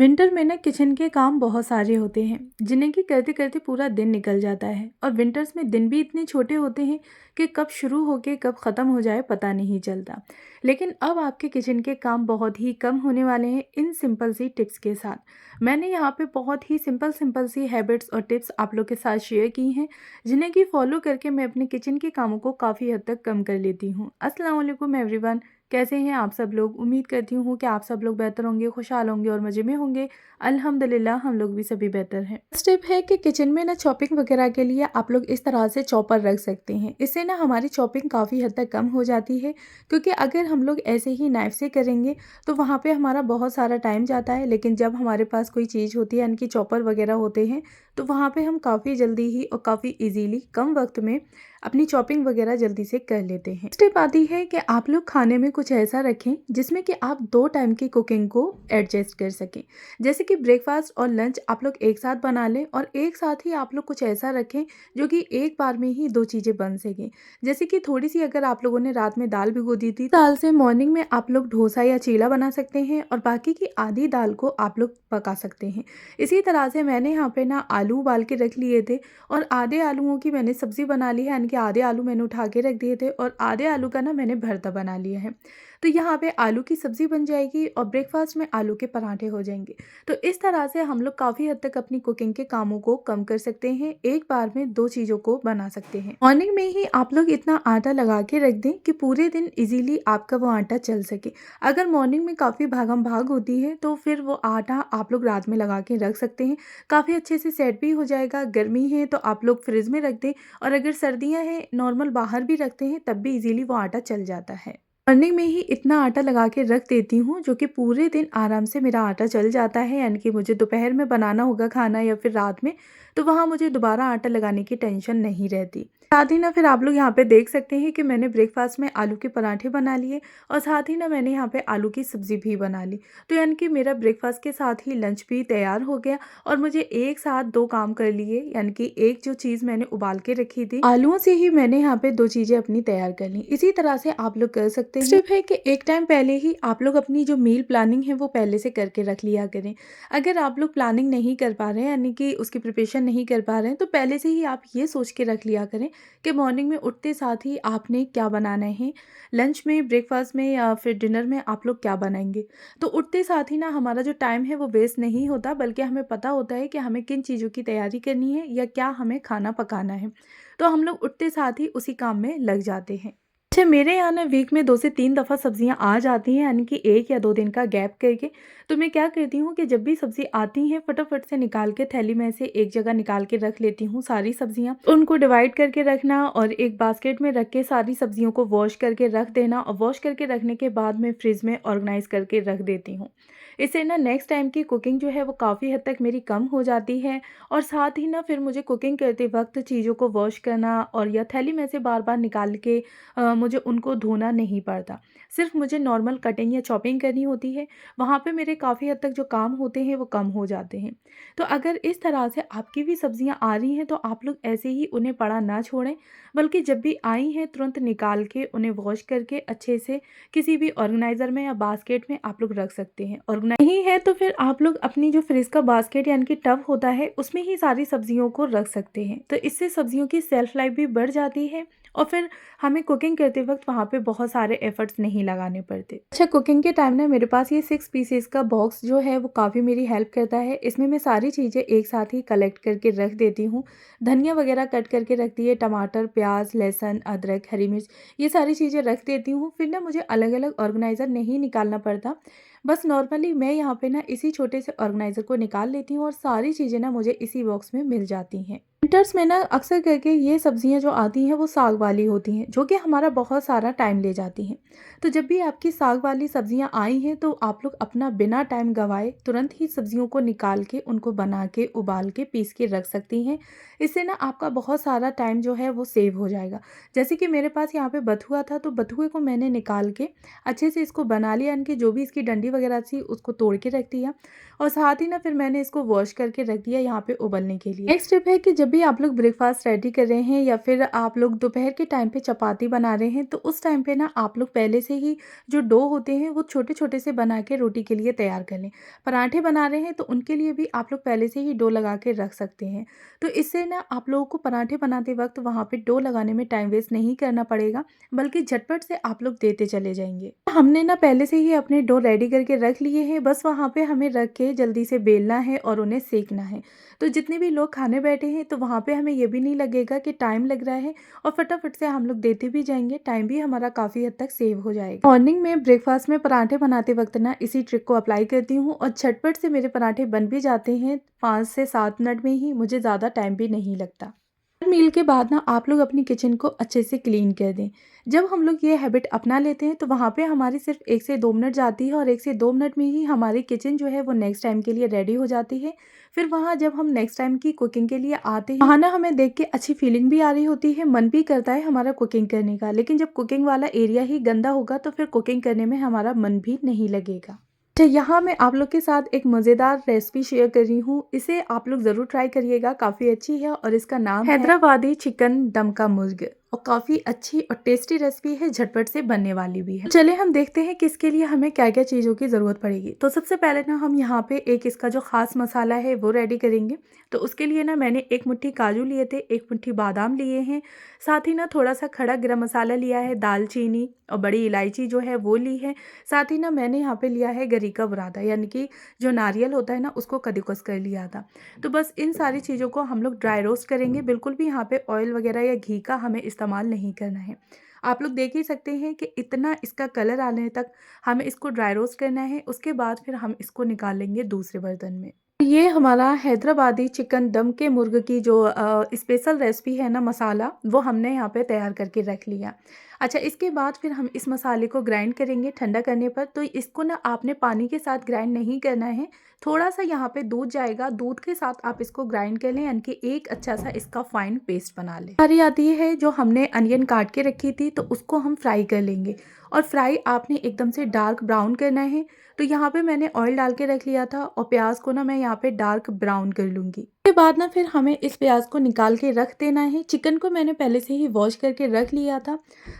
Winter में ना kitchen के काम बहुत सारे होते हैं जिन्हें कि करते करते पूरा दिन निकल जाता है। और विंटर्स में दिन भी इतने छोटे होते हैं कि कब शुरू होके कब ख़त्म हो जाए पता नहीं चलता। लेकिन अब आपके किचन के काम बहुत ही कम होने वाले हैं इन सिंपल सी टिप्स के साथ। मैंने यहाँ पे बहुत ही सिंपल सिंपल सी हैबिट्स और टिप्स आप लोग के साथ शेयर की हैं जिन्हें कि फॉलो करके मैं अपने किचन के कामों को काफ़ी हद तक कम कर लेती हूँ। अस्सलाम वालेकुम एवरीवन, कैसे हैं आप सब लोग? उम्मीद करती हूँ कि आप सब लोग बेहतर होंगे, खुशहाल होंगे और मज़े में होंगे। अल्हम्दुलिल्लाह हम लोग भी सभी बेहतर हैं। स्टेप है कि किचन में ना चॉपिंग वगैरह के लिए आप लोग इस तरह से चॉपर रख सकते हैं। इससे ना हमारी चॉपिंग काफ़ी हद तक कम हो जाती है, क्योंकि अगर हम लोग ऐसे ही नाइफ से करेंगे तो वहाँ पे हमारा बहुत सारा टाइम जाता है। लेकिन जब हमारे पास कोई चीज़ होती है यानी कि चॉपर वगैरह होते हैं तो वहाँ पे हम काफ़ी जल्दी ही और काफ़ी ईजीली कम वक्त में अपनी चॉपिंग वगैरह जल्दी से कर लेते हैं। स्टेप आती है कि आप लोग खाने में कुछ ऐसा रखें जिसमें कि आप 2 टाइम की कुकिंग को एडजस्ट कर सकें। जैसे कि ब्रेकफास्ट और लंच आप लोग एक साथ बना लें और एक साथ ही आप लोग कुछ ऐसा रखें जो कि एक बार में ही 2 चीज़ें बन सकें। जैसे कि थोड़ी-सी अगर आप लोगों ने रात में दाल भिगो दी थी, दाल से मॉर्निंग में आप लोग डोसा या चीला बना सकते हैं और बाकी की आधी दाल को आप लोग पका सकते हैं। इसी तरह से मैंने यहाँ पे ना आलू उबाल के रख लिए थे और आधे आलूओं की मैंने सब्ज़ी बना ली है, यानी कि आधे आलू मैंने उठा के रख दिए थे और आधे आलू का ना मैंने भरता बना लिया है। तो यहाँ पे आलू की सब्ज़ी बन जाएगी और ब्रेकफास्ट में आलू के पराठे हो जाएंगे। तो इस तरह से हम लोग काफ़ी हद तक अपनी कुकिंग के कामों को कम कर सकते हैं, एक बार में 2 चीज़ों को बना सकते हैं। मॉर्निंग में ही आप लोग इतना आटा लगा के रख दें कि पूरे दिन इजीली आपका वो आटा चल सके। अगर मॉर्निंग में काफ़ी भागम भाग होती है तो फिर वो आटा आप लोग रात में लगा के रख सकते हैं, काफ़ी अच्छे से सेट भी हो जाएगा। गर्मी है तो आप लोग फ्रिज में रख दें और अगर सर्दियाँ हैं नॉर्मल बाहर भी रखते हैं तब भी इजीली वो आटा चल जाता है। मॉर्निंग में ही इतना आटा लगा के रख देती हूँ जो कि पूरे दिन आराम से मेरा आटा चल जाता है, यानी कि मुझे दोपहर में बनाना होगा खाना या फिर रात में, तो वहाँ मुझे दोबारा आटा लगाने की टेंशन नहीं रहती। साथ ही ना फिर आप लोग यहाँ पे देख सकते हैं कि मैंने ब्रेकफास्ट में आलू के पराठे बना लिए और साथ ही ना मैंने यहाँ पे आलू की सब्ज़ी भी बना ली। तो यानी कि मेरा ब्रेकफास्ट के साथ ही लंच भी तैयार हो गया और मुझे एक साथ 2 काम कर लिए, यानी कि एक जो चीज़ मैंने उबाल के रखी थी, आलूओं से ही मैंने यहाँ पे 2 चीज़ें अपनी तैयार कर ली। इसी तरह से आप लोग कर सकते हैं। स्टेप है कि एक टाइम पहले ही आप लोग अपनी जो मील प्लानिंग है वो पहले से करके रख लिया करें। अगर आप लोग प्लानिंग नहीं कर पा रहे हैं, यानी कि उसकी प्रिपरेशन नहीं कर पा रहे हैं, तो पहले से ही आप ये सोच के रख लिया करें कि मॉर्निंग में उठते साथ ही आपने क्या बनाना है, लंच में, ब्रेकफास्ट में या फिर डिनर में आप लोग क्या बनाएंगे। तो उठते साथ ही ना हमारा जो टाइम है वो वेस्ट नहीं होता, बल्कि हमें पता होता है कि हमें किन चीज़ों की तैयारी करनी है या क्या हमें खाना पकाना है। तो हम लोग उठते साथ ही उसी काम में लग जाते हैं। अच्छा, मेरे यहाँ ना वीक में 2 से 3 दफ़ा सब्जियाँ आ जाती हैं, यानी कि 1 या 2 दिन का गैप करके। तो मैं क्या करती हूँ कि जब भी सब्ज़ी आती हैं फटाफट से निकाल के थैली में से एक जगह निकाल के रख लेती हूँ सारी सब्जियाँ। उनको डिवाइड करके रखना और एक बास्केट में रख के सारी सब्जियों को वॉश करके रख देना और वॉश करके रखने के बाद मैं फ्रिज में ऑर्गेनाइज़ करके रख देती हूँ। इससे ना नेक्स्ट टाइम की कुकिंग जो है वो काफ़ी हद तक मेरी कम हो जाती है और साथ ही ना फिर मुझे कुकिंग करते वक़्त चीज़ों को वॉश करना और या थैली में से बार-बार निकाल के मुझे उनको धोना नहीं पड़ता। सिर्फ़ मुझे नॉर्मल कटिंग या चॉपिंग करनी होती है, वहाँ पे मेरे काफ़ी हद तक जो काम होते हैं वो कम हो जाते हैं। तो अगर इस तरह से आपकी भी सब्ज़ियाँ आ रही हैं तो आप लोग ऐसे ही उन्हें पड़ा ना छोड़ें, बल्कि जब भी आई हैं तुरंत निकाल के उन्हें वॉश करके अच्छे से किसी भी ऑर्गेनाइज़र में या बास्केट में आप लोग रख सकते हैं। और नहीं है तो फिर आप लोग अपनी जो फ्रिज का बास्केट यानी कि टब होता है उसमें ही सारी सब्जियों को रख सकते हैं। तो इससे सब्जियों की सेल्फ लाइफ भी बढ़ जाती है और फिर हमें कुकिंग करते वक्त वहाँ पे बहुत सारे एफर्ट्स नहीं लगाने पड़ते। अच्छा, कुकिंग के टाइम ना मेरे पास ये 6 पीसेस का बॉक्स जो है वो काफ़ी मेरी हेल्प करता है। इसमें मैं सारी चीज़ें एक साथ ही कलेक्ट करके रख देती हूँ। धनिया वगैरह कट करके रख दिए, टमाटर, प्याज, लहसुन, अदरक, हरी मिर्च, ये सारी चीज़ें रख देती हूँ। फिर ना मुझे अलग अलग ऑर्गेनाइज़र नहीं निकालना पड़ता, बस नॉर्मली मैं यहाँ पे ना इसी छोटे से ऑर्गेनाइज़र को निकाल लेती हूँ और सारी चीज़ें ना मुझे इसी बॉक्स में मिल जाती हैं। विंटर्स में ना अक्सर करके ये सब्जियां जो आती हैं वो साग वाली होती हैं, जो कि हमारा बहुत सारा टाइम ले जाती हैं। तो जब भी आपकी साग वाली सब्जियां आई हैं तो आप लोग अपना बिना टाइम गवाए तुरंत ही सब्जियों को निकाल के उनको बना के उबाल के पीस के रख सकती हैं। इससे ना आपका बहुत सारा टाइम जो है वो सेव हो जाएगा। जैसे कि मेरे पास यहाँ पे बथुआ था, तो बथुए को मैंने निकाल के अच्छे से इसको बना लिया, यानी कि जो भी इसकी डंडी वगैरह थी उसको तोड़ के रख दिया और साथ ही ना फिर मैंने इसको वॉश करके रख दिया यहाँ पे उबलने के लिए। नेक्स्ट स्टेप है कि जब भी आप लोग ब्रेकफ़ास्ट रेडी कर रहे हैं या फिर आप लोग दोपहर के टाइम पे चपाती बना रहे हैं, तो उस टाइम पे ना आप लोग पहले से ही जो डो होते हैं वो छोटे-छोटे से बना के रोटी के लिए तैयार कर लें। पराठे बना रहे हैं तो उनके लिए भी आप लोग पहले से ही डो लगा के रख सकते हैं। तो इससे ना आप लोगों को पराठे बनाते वक़्त वहाँ पे डो लगाने में टाइम वेस्ट नहीं करना पड़ेगा, बल्कि झटपट से आप लोग देते चले जाएँगे। हमने ना पहले से ही अपने डो रेडी करके रख लिए हैं, बस वहाँ पे हमें रख के जल्दी से बेलना है और उन्हें सेंकना है। तो जितने भी लोग खाने बैठे हैं तो वहाँ पे हमें ये भी नहीं लगेगा कि टाइम लग रहा है और फटाफट से हम लोग देते भी जाएँगे, टाइम भी हमारा काफ़ी हद तक सेव हो जाएगा। मॉर्निंग में ब्रेकफ़ास्ट में पराठे बनाते वक़्त ना इसी ट्रिक को अप्लाई करती हूँ और झटपट से मेरे पराठे बन भी जाते हैं, 5 से 7 मिनट में ही, मुझे ज़्यादा टाइम भी नहीं लगता। हर मील के बाद ना आप लोग अपनी किचन को अच्छे से क्लीन कर दें। जब हम लोग ये हैबिट अपना लेते हैं तो वहाँ पे हमारी सिर्फ 1 से 2 मिनट जाती है और 1 से 2 मिनट में ही हमारी किचन जो है वो नेक्स्ट टाइम के लिए रेडी हो जाती है। फिर वहाँ जब हम नेक्स्ट टाइम की कुकिंग के लिए आते हैं, वहाँ ना हमें देख के अच्छी फीलिंग भी आ रही होती है, मन भी करता है हमारा कुकिंग करने का। लेकिन जब कुकिंग वाला एरिया ही गंदा होगा तो फिर कुकिंग करने में हमारा मन भी नहीं लगेगा। अच्छा, यहाँ मैं आप लोग के साथ एक मज़ेदार रेसिपी शेयर कर रही हूँ। इसे आप लोग ज़रूर ट्राई करिएगा, काफ़ी अच्छी है और इसका नाम है हैदराबादी चिकन दम का मुर्ग और काफ़ी अच्छी और टेस्टी रेसिपी है, झटपट से बनने वाली भी है। चलिए हम देखते हैं कि इसके लिए हमें क्या-क्या चीज़ों की ज़रूरत पड़ेगी। तो सबसे पहले ना हम यहाँ पे एक इसका जो ख़ास मसाला है वो रेडी करेंगे। तो उसके लिए ना मैंने 1 मुट्ठी काजू लिए थे, 1 मुट्ठी बादाम लिए हैं, साथ ही ना थोड़ा-सा खड़ा गरम मसाला लिया है, दालचीनी और बड़ी इलायची जो है वो ली है। साथ ही ना मैंने यहाँ पे लिया है गरी का बुरादा, यानी कि जो नारियल होता है ना उसको कद्दूकस कर लिया था। तो बस इन सारी चीज़ों को हम लोग ड्राई रोस्ट करेंगे, बिल्कुल भी यहाँ पे ऑयल वगैरह या घी का हमें इस्तेमाल नहीं करना है। आप लोग देख ही सकते हैं कि इतना इसका कलर आने तक हमें इसको ड्राई रोस्ट करना है, उसके बाद फिर हम इसको निकालेंगे दूसरे बर्तन में। ये हमारा हैदराबादी चिकन दम के मुर्ग की जो स्पेशल रेसिपी है ना मसाला, वो हमने यहाँ पे तैयार करके रख लिया। अच्छा, इसके बाद फिर हम इस मसाले को ग्राइंड करेंगे ठंडा करने पर। तो इसको ना आपने पानी के साथ ग्राइंड नहीं करना है, थोड़ा-सा यहाँ पे दूध जाएगा, दूध के साथ आप इसको ग्राइंड कर लें, यानी कि एक अच्छा-सा इसका फाइन पेस्ट बना लें। बारी आती है जो हमने अनियन काट के रखी थी, तो उसको हम फ्राई कर लेंगे और फ्राई आपने एकदम से डार्क ब्राउन करना है। तो यहाँ पे मैंने ऑयल डाल के रख लिया था और प्याज को ना मैं यहाँ पे डार्क ब्राउन कर लूँगी। उसके बाद ना फिर हमें इस प्याज को निकाल के रख देना है। चिकन को मैंने पहले से ही वॉश करके रख लिया था।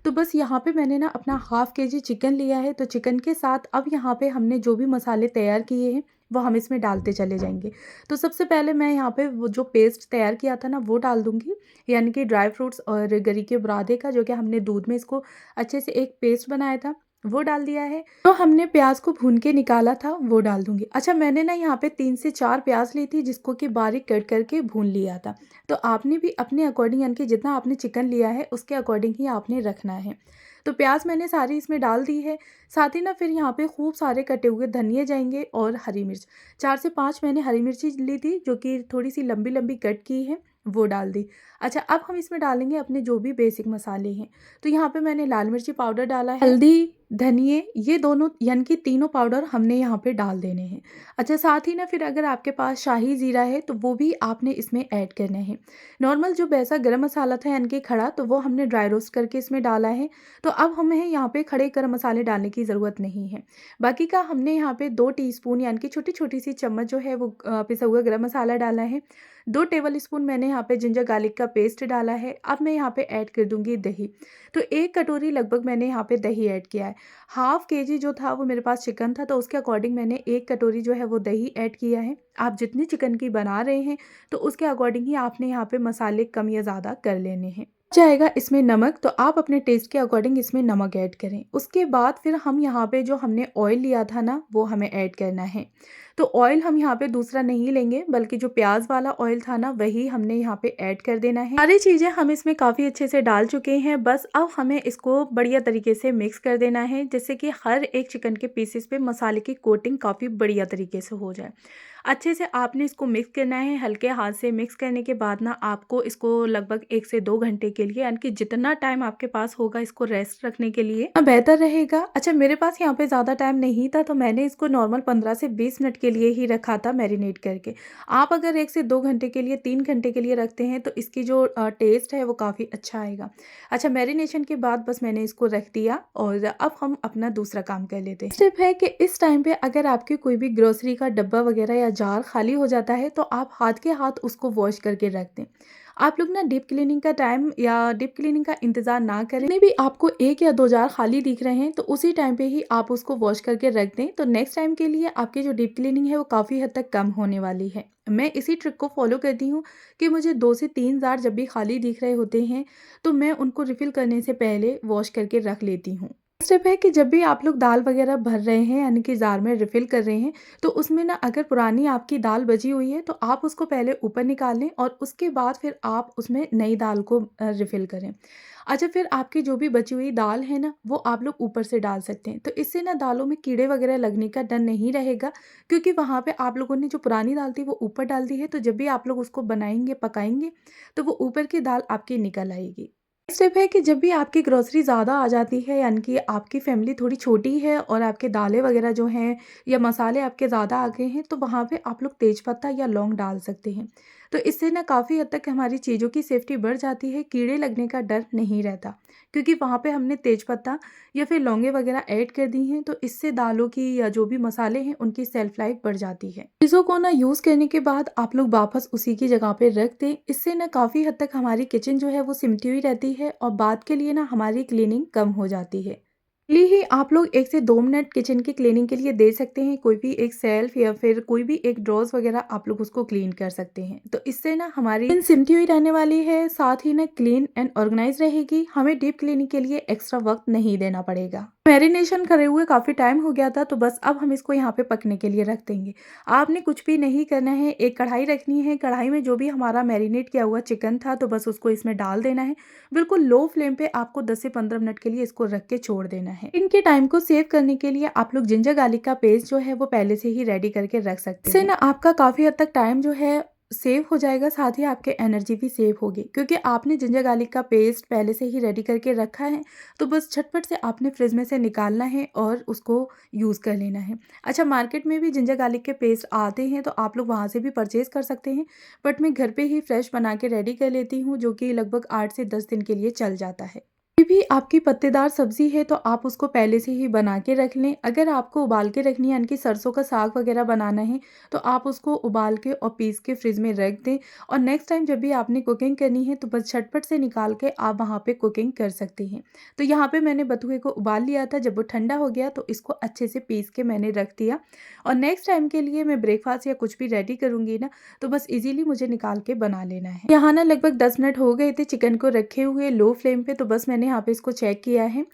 तो बस यहाँ पे मैंने ना अपना हाफ़ केजी चिकन लिया है। तो चिकन के साथ अब यहाँ पे हमने जो भी मसाले तैयार किए हैं वो हम इसमें डालते चले जाएँगे। तो सबसे पहले मैं यहाँ पे वो जो पेस्ट तैयार किया था ना वो डाल दूँगी, यानी कि ड्राई फ्रूट्स और गरी के बुरादे का, जो कि हमने दूध में इसको अच्छे से एक पेस्ट बनाया था, वो डाल दिया है। तो हमने प्याज को भून के निकाला था वो डाल दूँगी। अच्छा, मैंने ना यहाँ पे 3 से 4 प्याज ली थी जिसको कि बारीक कट करके भून लिया था। तो आपने भी अपने अकॉर्डिंग, यानी कि जितना आपने चिकन लिया है उसके अकॉर्डिंग ही आपने रखना है। तो प्याज मैंने सारी इसमें डाल दी है। साथ ही ना फिर यहाँ पे खूब सारे कटे हुए धनिये जाएँगे और हरी मिर्च। 4 से 5 मैंने हरी मिर्ची ली थी जो कि थोड़ी-सी लंबी-लंबी कट की है, वो डाल दी। अच्छा, अब हम इसमें डालेंगे अपने जो भी बेसिक मसाले हैं। तो यहाँ पे मैंने लाल मिर्ची पाउडर डाला है, हल्दी, धनिये, ये दोनों यानी कि तीनों पाउडर हमने यहाँ पे डाल देने हैं। अच्छा, साथ ही ना फिर अगर आपके पास शाही ज़ीरा है तो वो भी आपने इसमें ऐड करना है। नॉर्मल जो वैसा गरम मसाला था यानी कि खड़ा, तो वो हमने ड्राई रोस्ट करके इसमें डाला है। तो अब हमें यहाँ पे खड़े गरम मसाले डालने की ज़रूरत नहीं है। बाकी का हमने यहाँ पे 2 टीस्पून यानी कि छोटी-छोटी सी चम्मच जो है वो पिसा हुआ गरम मसाला डाला है। 2 टेबल स्पून मैंने यहाँ पे जिंजर गार्लिक का पेस्ट डाला है। अब मैं यहाँ पे ऐड कर दूँगी दही। तो 1 कटोरी लगभग मैंने यहाँ पे दही ऐड किया है। हाफ़ केजी जो था वो मेरे पास चिकन था, तो उसके अकॉर्डिंग मैंने 1 कटोरी जो है वो दही ऐड किया है। आप जितनी चिकन की बना रहे हैं तो उसके अकॉर्डिंग ही आपने यहाँ पे मसाले कम या ज़्यादा कर लेने हैं। जाएगा इसमें नमक, तो आप अपने टेस्ट के अकॉर्डिंग इसमें नमक ऐड करें। उसके बाद फिर हम यहाँ पे जो हमने ऑयल लिया था ना वो हमें ऐड करना है। तो ऑयल हम यहाँ पे दूसरा नहीं लेंगे, बल्कि जो प्याज वाला ऑयल था ना वही हमने यहाँ पे ऐड कर देना है। सारी चीज़ें हम इसमें काफ़ी अच्छे से डाल चुके हैं। बस अब हमें इसको बढ़िया तरीके से मिक्स कर देना है, जिससे कि हर एक चिकन के पीसेस पे मसाले की कोटिंग काफ़ी बढ़िया तरीके से हो जाए। अच्छे से आपने इसको मिक्स करना है। हल्के हाथ से मिक्स करने के बाद ना आपको इसको लगभग 1 से 2 घंटे के लिए, यानी कि जितना टाइम आपके पास होगा इसको रेस्ट रखने के लिए बेहतर रहेगा। अच्छा, मेरे पास यहाँ पे ज़्यादा टाइम नहीं था तो मैंने इसको नॉर्मल 15 से 20 मिनट के के लिए ही रखा था मैरिनेट करके। आप अगर 1 से 2 घंटे के लिए, 3 घंटे के लिए रखते हैं तो इसकी जो टेस्ट है वो काफ़ी अच्छा आएगा। अच्छा, मैरिनेशन के बाद बस मैंने इसको रख दिया और अब हम अपना दूसरा काम कर लेते हैं। स्टेप है कि इस टाइम पे अगर आपके कोई भी ग्रोसरी का डब्बा वगैरह या जार खाली हो जाता है तो आप हाथ के हाथ उसको वॉश करके रख दें। आप लोग ना डीप क्लीनिंग का टाइम या डीप क्लीनिंग का इंतज़ार ना करें। नहीं भी आपको 1 या 2 जार खाली दिख रहे हैं तो उसी टाइम पे ही आप उसको वॉश करके रख दें, तो नेक्स्ट टाइम के लिए आपकी जो डीप क्लीनिंग है वो काफ़ी हद तक कम होने वाली है। मैं इसी ट्रिक को फॉलो करती हूँ कि मुझे 2 से 3 जार जब भी खाली दिख रहे होते हैं तो मैं उनको रिफ़िल करने से पहले वॉश करके रख लेती हूँ। स्टेप है कि जब भी आप लोग दाल वगैरह भर रहे हैं यानी कि जार में रिफ़िल कर रहे हैं तो उसमें ना अगर पुरानी आपकी दाल बची हुई है तो आप उसको पहले ऊपर निकाल लें और उसके बाद फिर आप उसमें नई दाल को रिफ़िल करें। अच्छा, फिर आपकी जो भी बची हुई दाल है ना वो आप लोग ऊपर से डाल सकते हैं, तो इससे ना दालों में कीड़े वगैरह लगने का डर नहीं रहेगा, क्योंकि वहाँ पे आप लोगों ने जो पुरानी दाल थी वो ऊपर डाल दी है, तो जब भी आप लोग उसको बनाएंगे पकाएंगे तो वो ऊपर की दाल आपकी निकल आएगी। स्टेप है कि जब भी आपकी ग्रोसरी ज़्यादा आ जाती है यानी कि आपकी फैमिली थोड़ी छोटी है और आपके दालें वगैरह जो हैं या मसाले आपके ज़्यादा आ गए हैं तो वहाँ पे आप लोग तेज़पत्ता या लौंग डाल सकते हैं। तो इससे ना काफ़ी हद तक हमारी चीज़ों की सेफ्टी बढ़ जाती है, कीड़े लगने का डर नहीं रहता, क्योंकि वहाँ पे हमने तेज़पत्ता या फिर लौंगे वगैरह ऐड कर दी हैं, तो इससे दालों की या जो भी मसाले हैं उनकी सेल्फ लाइफ बढ़ जाती है। चीज़ों को ना यूज़ करने के बाद आप लोग वापस उसी की जगह पे रख दें, इससे ना काफ़ी हद तक हमारी किचन जो है वो सिमटी हुई रहती है और बाद के लिए ना हमारी क्लीनिंग कम हो जाती है। लिए ही आप लोग 1 से 2 मिनट किचन की क्लीनिंग के लिए दे सकते हैं। कोई भी एक शेल्फ या फिर कोई भी एक ड्रॉर्स वगैरह आप लोग उसको क्लीन कर सकते हैं। तो इससे ना हमारी किचन सिमटी हुई रहने वाली है, साथ ही ना क्लीन एंड ऑर्गेनाइज रहेगी। हमें डीप क्लीनिंग के लिए एक्स्ट्रा वक्त नहीं देना पड़ेगा। मैरिनेशन करे हुए काफ़ी टाइम हो गया था तो बस अब हम इसको यहाँ पे पकने के लिए रख देंगे। आपने कुछ भी नहीं करना है, एक कढ़ाई रखनी है, कढ़ाई में जो भी हमारा मैरिनेट किया हुआ चिकन था तो बस उसको इसमें डाल देना है। बिल्कुल लो फ्लेम पे आपको 10 से 15 मिनट के लिए इसको रख के छोड़ देना है। इनके टाइम को सेव करने के लिए आप लोग जिंजर गार्लिक का पेस्ट जो है वो पहले से ही रेडी करके रख सकते हैं। इससे ना आपका काफ़ी हद तक टाइम जो है सेव हो जाएगा, साथ ही आपके एनर्जी भी सेव होगी, क्योंकि आपने जिंजर गार्लिक का पेस्ट पहले से ही रेडी करके रखा है। तो बस झटपट से आपने फ्रिज में से निकालना है और उसको यूज़ कर लेना है। अच्छा, मार्केट में भी जिंजर गार्लिक के पेस्ट आते हैं तो आप लोग वहाँ से भी परचेज़ कर सकते हैं, बट मैं घर पे ही फ्रेश बना के रेडी कर लेती हूँ, जो कि लगभग 8 से 10 दिन के लिए चल जाता है। कोई भी आपकी पत्तेदार सब्जी है तो आप उसको पहले से ही बना के रख लें। अगर आपको उबाल के रखनी है यानी कि सरसों का साग वगैरह बनाना है तो आप उसको उबाल के और पीस के फ्रिज में रख दें, और नेक्स्ट टाइम जब भी आपने कुकिंग करनी है तो बस झटपट से निकाल के आप वहाँ पे कुकिंग कर सकते हैं। तो यहाँ पे मैंने बथुए को उबाल लिया था, जब वो ठंडा हो गया तो इसको अच्छे से पीस के मैंने रख दिया, और नेक्स्ट टाइम के लिए मैं ब्रेकफास्ट या कुछ भी रेडी करूँगी ना तो बस इजीली मुझे निकाल के बना लेना है। यहाँ ना लगभग 10 मिनट हो गए थे चिकन को रखे हुए लो फ्लेम पे, तो बस मैंने यहाँ पे इसको चेक किया है।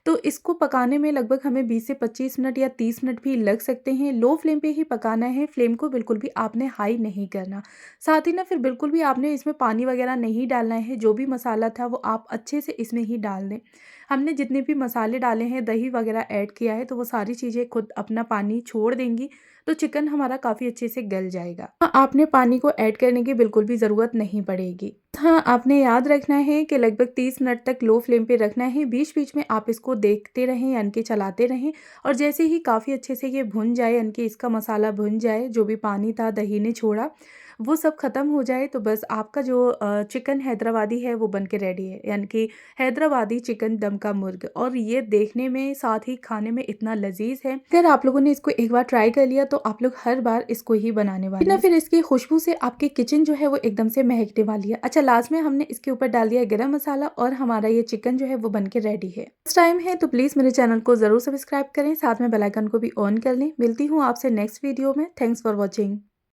तो इसको पकाने में लगभग हमें 20 से 25 मिनट या 30 मिनट भी लग सकते हैं। लो फ्लेम पे ही पकाना है, फ्लेम को बिल्कुल भी आपने हाई नहीं करना। साथ ही ना फिर बिल्कुल भी आपने इसमें पानी वगैरह नहीं डालना है, जो भी मसाला था वो आप अच्छे से इसमें ही डाल दें। हमने जितने भी मसाले डाले हैं, दही वगैरह ऐड किया है, तो वो सारी चीज़ें खुद अपना पानी छोड़ देंगी, तो चिकन हमारा काफ़ी अच्छे से गल जाएगा। हाँ, आपने पानी को ऐड करने की बिल्कुल भी ज़रूरत नहीं पड़ेगी। हाँ, आपने याद रखना है कि लगभग 30 मिनट तक लो फ्लेम पे रखना है। बीच-बीच में आप इसको देखते रहें यानी कि चलाते रहें, और जैसे ही काफ़ी अच्छे से ये भुन जाए यानी कि इसका मसाला भुन जाए, जो भी पानी था दही ने छोड़ा वो सब ख़त्म हो जाए, तो बस आपका जो चिकन हैदराबादी है वो बन के रेडी है, यानी कि हैदराबादी चिकन दम का मुर्ग। और ये देखने में साथ ही खाने में इतना लजीज है। अगर आप लोगों ने इसको एक बार ट्राई कर लिया तो आप लोग हर बार इसको ही बनाने वाले हैं। फिर इसकी खुशबू से आपकी किचन जो है वो एकदम से महकने वाली है। अच्छा, लास्ट में हमने इसके ऊपर डाल दिया गरम मसाला और हमारा ये चिकन जो है वो बन के रेडी है। इस टाइम है तो प्लीज़ मेरे चैनल को ज़रूर सब्सक्राइब करें, साथ में बेल आइकन को भी ऑन कर लें। मिलती हूँ आपसे नेक्स्ट वीडियो में। Thanks for watching.